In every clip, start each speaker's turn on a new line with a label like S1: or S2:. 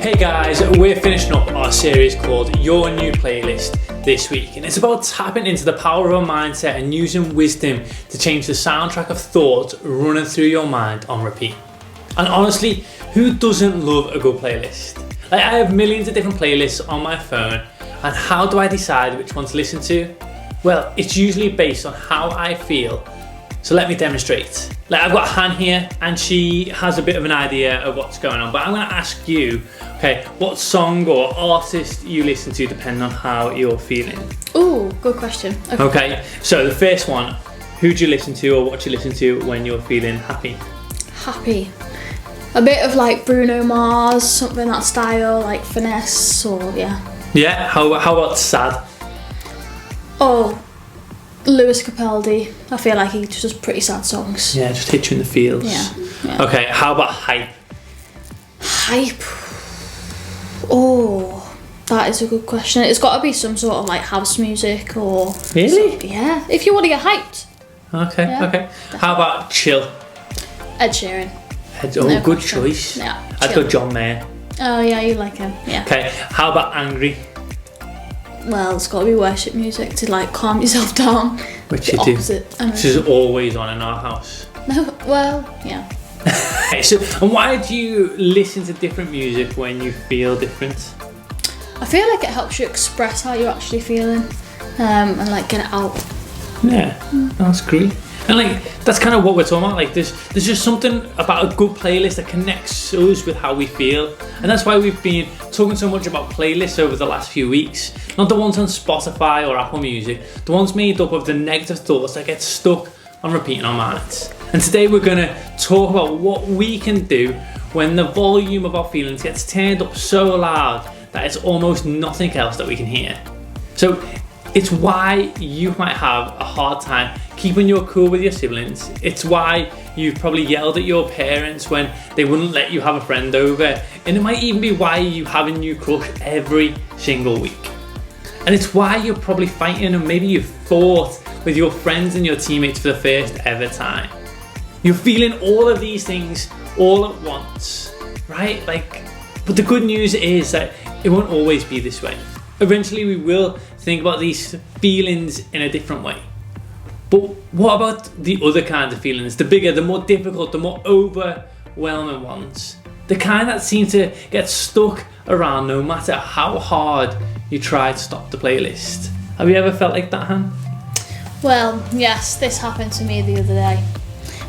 S1: Hey guys, we're finishing up our series called Your New Playlist this week, and it's about tapping into the power of our mindset and using wisdom to change the soundtrack of thoughts running through your mind on repeat. And honestly, who doesn't love a good playlist? Like, I have millions of different playlists on my phone, and how do I decide which one to listen to? Well, it's usually based on how I feel. So let me demonstrate. Like, I've got Han here and she has a bit of an idea of what's going on, but I'm going to ask you, okay, what song or artist you listen to depending on how you're feeling.
S2: Ooh, good question.
S1: Okay, so the first one, who do you listen to or what do you listen to when you're feeling happy?
S2: Happy. A bit of like Bruno Mars, something that style, like Finesse, or yeah.
S1: Yeah, how about sad?
S2: Oh, Lewis Capaldi. I feel like he just does pretty sad songs.
S1: Yeah, just hit you in the feels.
S2: Yeah.
S1: Okay, how about hype?
S2: Hype. Oh, that is a good question. It's got to be some sort of like house music or...
S1: Really?
S2: Yeah, if you want to get hyped.
S1: Okay,
S2: Yeah,
S1: okay.
S2: definitely.
S1: How about chill?
S2: Ed Sheeran.
S1: Oh,
S2: No
S1: good
S2: question.
S1: choice.
S2: Yeah,
S1: I'd
S2: chill.
S1: go John Mayer.
S2: Oh yeah, you like him. Yeah.
S1: Okay, how about angry?
S2: Well, it's got to be worship music to like calm yourself down.
S1: Which
S2: The
S1: you do.
S2: opposite.
S1: This is always on in our house.
S2: No, well, yeah.
S1: Okay, so, and why do you listen to different music when you feel different?
S2: I feel like it helps you express how you're actually feeling, and like get it out.
S1: Yeah, that's great. And like, that's kind of what we're talking about. Like, there's just something about a good playlist that connects us with how we feel. And that's why we've been talking so much about playlists over the last few weeks. Not the ones on Spotify or Apple Music, the ones made up of the negative thoughts that get stuck on repeat in our minds. And today we're gonna talk about what we can do when the volume of our feelings gets turned up so loud that it's almost nothing else that we can hear. So it's why you might have a hard time keeping your cool with your siblings. It's why you've probably yelled at your parents when they wouldn't let you have a friend over. And it might even be why you have a new crush every single week. And it's why you're probably fighting, and maybe you've fought with your friends and your teammates for the first ever time. You're feeling all of these things all at once, right? Like, but the good news is that it won't always be this way. Eventually we will think about these feelings in a different way. But what about the other kinds of feelings? The bigger, the more difficult, the more overwhelming ones. The kind that seem to get stuck around no matter how hard you try to stop the playlist. Have you ever felt like that, Han?
S2: Well, yes, this happened to me the other day.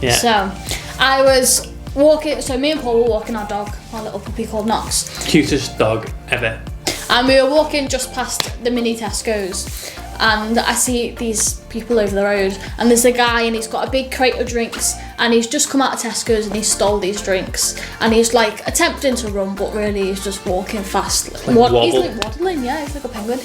S1: Yeah.
S2: So, I was walking. So me and Paul were walking our dog, our little puppy called Knox,
S1: Cutest dog ever.
S2: and we were walking just past the mini Tesco's. And I see these people over the road, and there's a guy, and he's got a big crate of drinks, and he's just come out of Tesco's and he stole these drinks, and he's like attempting to run, but really he's just walking fast.
S1: Like wobble.
S2: He's like waddling, yeah, he's like a penguin.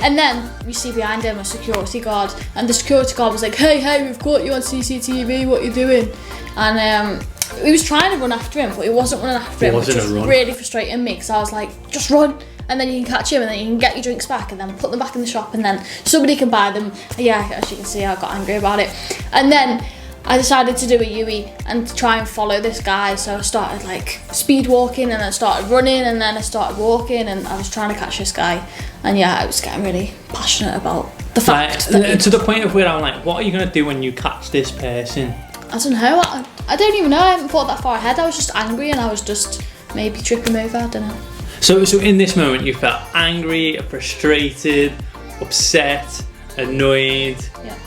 S2: And then we see behind him a security guard, and the security guard was like, hey, we've caught you on CCTV, what are you doing? And he was trying to run after him, but he wasn't running after him, which was really frustrating me, because I was like, just run. And then you can catch him, and then you can get your drinks back, and then put them back in the shop, and then somebody can buy them. Yeah, as you can see, I got angry about it. And then I decided to do a Yui and to try and follow this guy. So I started like speed walking, and then I started running, and then I started walking, and I was trying to catch this guy. And yeah, I was getting really passionate about the fact that
S1: to the point of where I'm like, what are you going to do when you catch this person?
S2: I don't know. I don't even know. I haven't thought that far ahead. I was just angry, and I was just maybe tripping him over. I don't know.
S1: So in this moment you felt angry, frustrated, upset, annoyed,
S2: Yeah.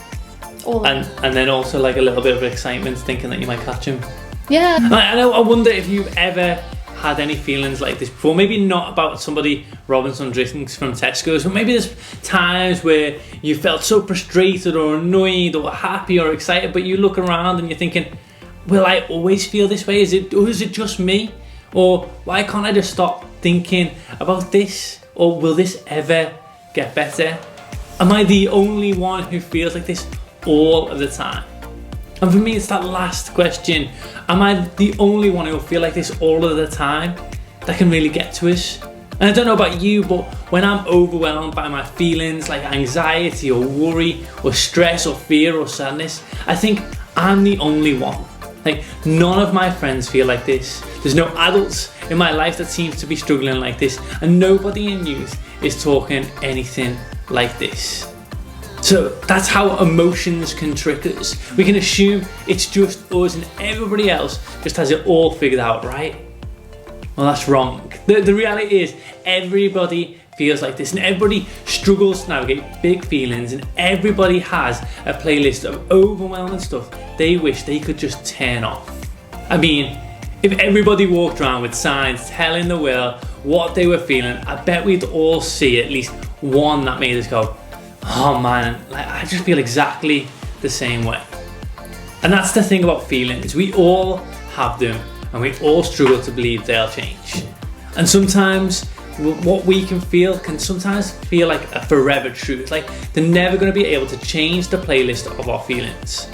S2: All of it.
S1: and then also like a little bit of excitement thinking that you might catch him.
S2: Yeah.
S1: I wonder if you've ever had any feelings like this before. Maybe not about somebody robbing some drinks from Tesco's, but maybe there's times where you felt so frustrated or annoyed or happy or excited, but you look around and you're thinking, will I always feel this way? Is it just me? Or why can't I just stop thinking about this? Or will this ever get better? Am I the only one who feels like this all of the time? And for me, it's that last question. Am I the only one who will feel like this all of the time? That can really get to us. And I don't know about you, but when I'm overwhelmed by my feelings like anxiety or worry or stress or fear or sadness, I think I'm the only one. Like, none of my friends feel like this. There's no adults in my life that seems to be struggling like this, and nobody in youth is talking anything like this. So that's how emotions can trick us. We can assume it's just us and everybody else just has it all figured out, right? Well, that's wrong. The reality is everybody feels like this, and everybody struggles to navigate big feelings, and everybody has a playlist of overwhelming stuff they wish they could just turn off. I mean, if everybody walked around with signs telling the world what they were feeling, I bet we'd all see at least one that made us go, oh man, like, I just feel exactly the same way. And that's the thing about feelings. We all have them, and we all struggle to believe they'll change. And sometimes what we can feel can sometimes feel like a forever truth. Like, they're never going to be able to change the playlist of our feelings.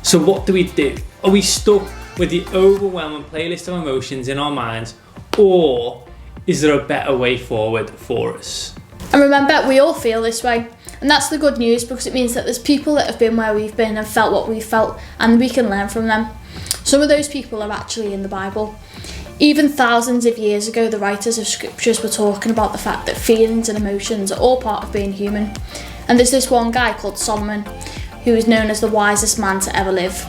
S1: So what do? Are we stuck with the overwhelming playlist of emotions in our minds, or is there a better way forward for us?
S2: And remember, we all feel this way. And that's the good news, because it means that there's people that have been where we've been and felt what we've felt, and we can learn from them. Some of those people are actually in the Bible. Even thousands of years ago, the writers of scriptures were talking about the fact that feelings and emotions are all part of being human. And there's this one guy called Solomon, who is known as the wisest man to ever live.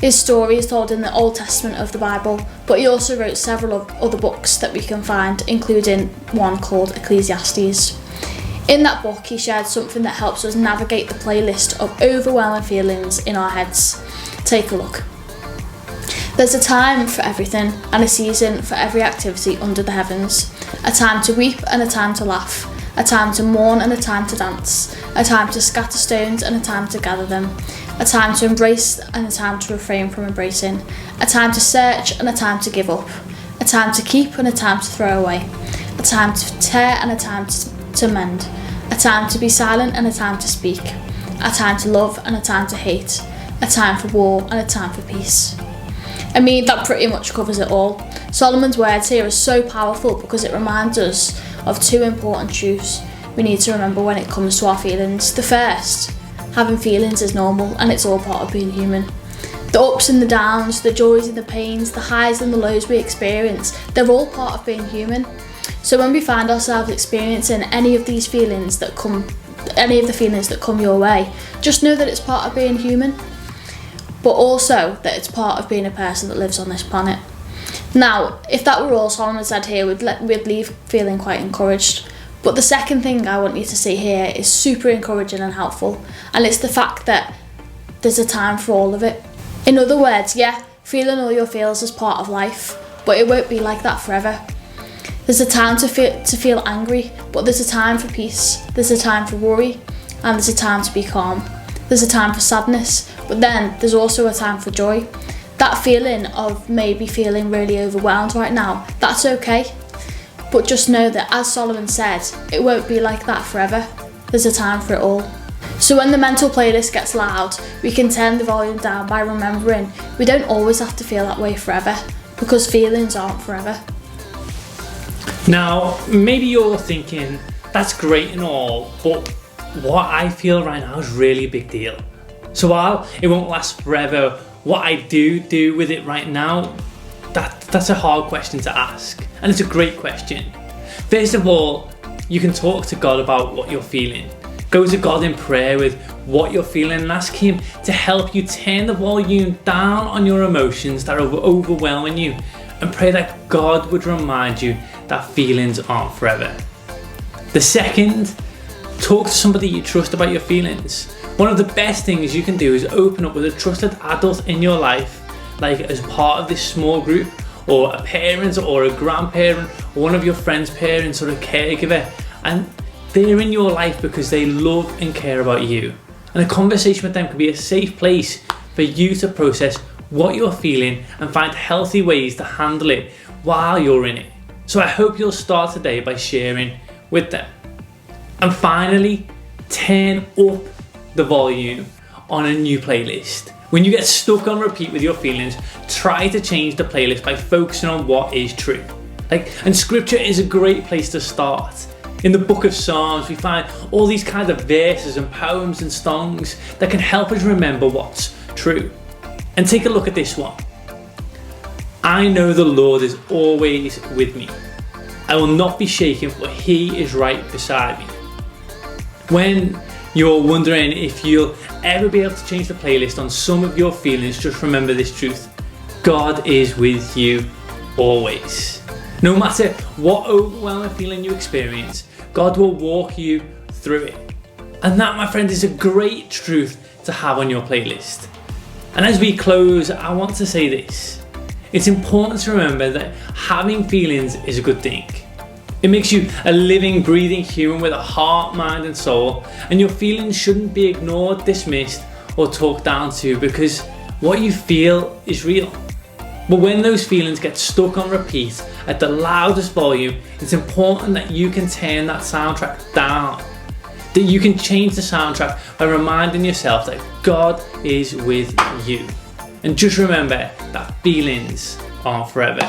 S2: His story is told in the Old Testament of the Bible, but he also wrote several other books that we can find, including one called Ecclesiastes. In that book, he shared something that helps us navigate the playlist of overwhelming feelings in our heads. Take a look. There's a time for everything, and a season for every activity under the heavens. A time to weep and a time to laugh. A time to mourn and a time to dance. A time to scatter stones and a time to gather them. A time to embrace and a time to refrain from embracing. A time to search and a time to give up. A time to keep and a time to throw away. A time to tear and a time to mend. A time to be silent and a time to speak. A time to love and a time to hate. A time for war and a time for peace. I mean, that pretty much covers it all. Solomon's words here are so powerful because it reminds us of two important truths we need to remember when it comes to our feelings. The first, having feelings is normal and it's all part of being human. The ups and the downs, the joys and the pains, the highs and the lows we experience, they're all part of being human. So when we find ourselves experiencing any of the feelings that come your way, just know that it's part of being human, but also that it's part of being a person that lives on this planet. Now, if that were all Solomon said here, we'd leave feeling quite encouraged. But the second thing I want you to see here is super encouraging and helpful, and it's the fact that there's a time for all of it. In other words, yeah, feeling all your feels is part of life, but it won't be like that forever. There's a time to feel angry, but there's a time for peace, there's a time for worry, and there's a time to be calm. There's a time for sadness, but then there's also a time for joy. That feeling of maybe feeling really overwhelmed right now, that's okay. But just know that, as Solomon said, it won't be like that forever. There's a time for it all. So when the mental playlist gets loud, we can turn the volume down by remembering we don't always have to feel that way forever, because feelings aren't forever.
S1: Now, maybe you're thinking, that's great and all, but what I feel right now is really a big deal. So while it won't last forever, what I do with it right now, that's a hard question to ask, and it's a great question. First of all, you can talk to God about what you're feeling. Go to God in prayer with what you're feeling and ask Him to help you turn the volume down on your emotions that are overwhelming you, and pray that God would remind you that feelings aren't forever. The second, talk to somebody you trust about your feelings. One of the best things you can do is open up with a trusted adult in your life, like as part of this small group, or a parent or a grandparent, or one of your friends' parents, or a caregiver, and they're in your life because they love and care about you. And a conversation with them can be a safe place for you to process what you're feeling and find healthy ways to handle it while you're in it. So I hope you'll start today by sharing with them. And finally, turn up the volume on a new playlist. When you get stuck on repeat with your feelings, try to change the playlist by focusing on what is true. And scripture is a great place to start. In the book of Psalms, we find all these kinds of verses and poems and songs that can help us remember what's true. And take a look at this one. I know the Lord is always with me. I will not be shaken, for He is right beside me. When you're wondering if you'll ever be able to change the playlist on some of your feelings, just remember this truth. God is with you always. No matter what overwhelming feeling you experience, God will walk you through it. And that, my friend, is a great truth to have on your playlist. And as we close, I want to say this. It's important to remember that having feelings is a good thing. It makes you a living, breathing human with a heart, mind and soul, and your feelings shouldn't be ignored, dismissed or talked down to, because what you feel is real. But when those feelings get stuck on repeat at the loudest volume, it's important that you can turn that soundtrack down. That you can change the soundtrack by reminding yourself that God is with you. And just remember that feelings aren't forever.